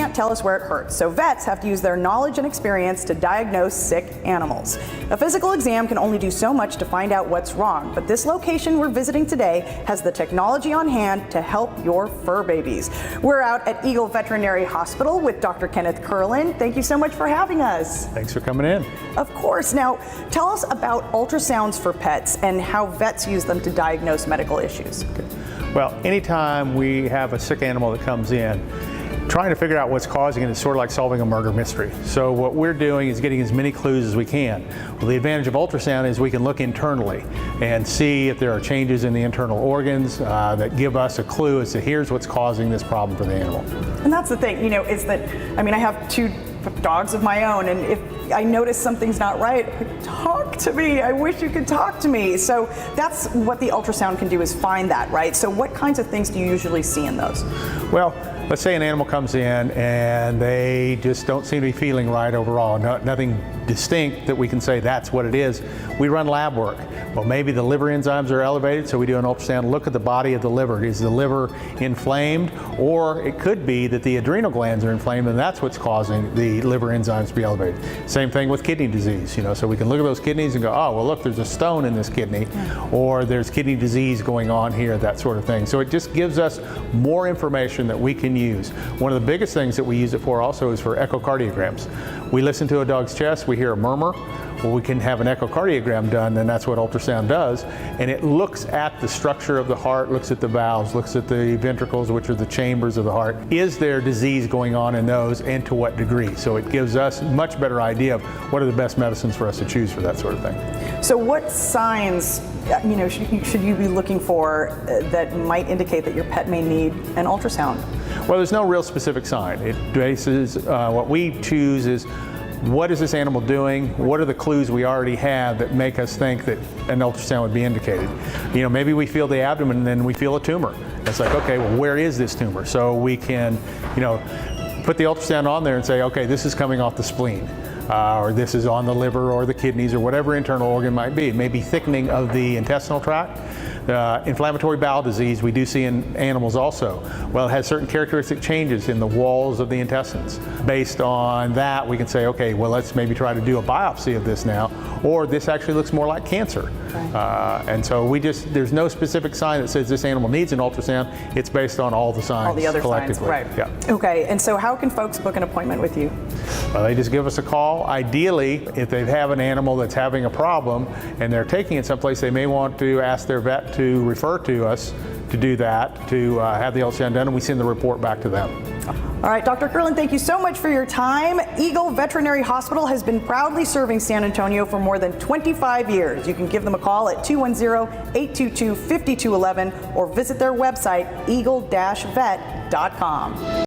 can't tell us where it hurts, so vets have to use their knowledge and experience to diagnose sick animals. A physical exam can only do so much to find out what's wrong, but this location we're visiting today has the technology on hand to help your fur babies. We're out at Eagle Veterinary Hospital with Dr. Kenneth Curlin. Thank you so much for having us. Thanks for coming in. Of course. Now, tell us about ultrasounds for pets and how vets use them to diagnose medical issues. Okay. Well, anytime we have a sick animal that comes in, trying to figure out what's causing it is sort of like solving a murder mystery. So what we're doing is getting as many clues as we can. Well, the advantage of ultrasound is we can look internally and see if there are changes in the internal organs that give us a clue as to here's what's causing this problem for the animal. And that's the thing, is that, I have 2 dogs of my own, and if I notice something's not right, talk to me. I wish you could talk to me. So that's what the ultrasound can do, is find that, right? So what kinds of things do you usually see in those? Well, let's say an animal comes in and they just don't seem to be feeling right overall. Nothing distinct that we can say that's what it is. We run lab work. Well, maybe the liver enzymes are elevated, so we do an ultrasound, look at the body of the liver. Is the liver inflamed? Or it could be that the adrenal glands are inflamed and that's what's causing the liver enzymes to be elevated. Same thing with kidney disease, so we can look at those kidneys and go, oh, well, look, there's a stone in this kidney, or there's kidney disease going on here, that sort of thing. So it just gives us more information that we can use. One of the biggest things that we use it for also is for echocardiograms. We listen to a dog's chest, we hear a murmur. Well, we can have an echocardiogram done, and that's what ultrasound does. And it looks at the structure of the heart, looks at the valves, looks at the ventricles, which are the chambers of the heart. Is there disease going on in those, and to what degree? So it gives us a much better idea of what are the best medicines for us to choose for that sort of thing. So what signs should you be looking for that might indicate that your pet may need an ultrasound? Well, there's no real specific sign. It bases, what we choose is, what is this animal doing? What are the clues we already have that make us think that an ultrasound would be indicated? Maybe we feel the abdomen and then we feel a tumor. It's like, okay, well, where is this tumor? So we can, put the ultrasound on there and say, okay, this is coming off the spleen. Or this is on the liver or the kidneys or whatever internal organ might be. It may be thickening of the intestinal tract. Inflammatory bowel disease we do see in animals also. Well, it has certain characteristic changes in the walls of the intestines. Based on that, we can say, okay, well, let's maybe try to do a biopsy of this now, or this actually looks more like cancer. Right. And so there's no specific sign that says this animal needs an ultrasound. It's based on all the signs, all the other collectively. Signs, right. Yeah. Okay, and so how can folks book an appointment with you? Well, they just give us a call. Ideally, if they have an animal that's having a problem and they're taking it someplace, they may want to ask their vet to refer to us to do that, to have the ultrasound done, and we send the report back to them. All right, Dr. Curlin, thank you so much for your time. Eagle Veterinary Hospital has been proudly serving San Antonio for more than 25 years. You can give them a call at 210-822-5211 or visit their website, eagle-vet.com.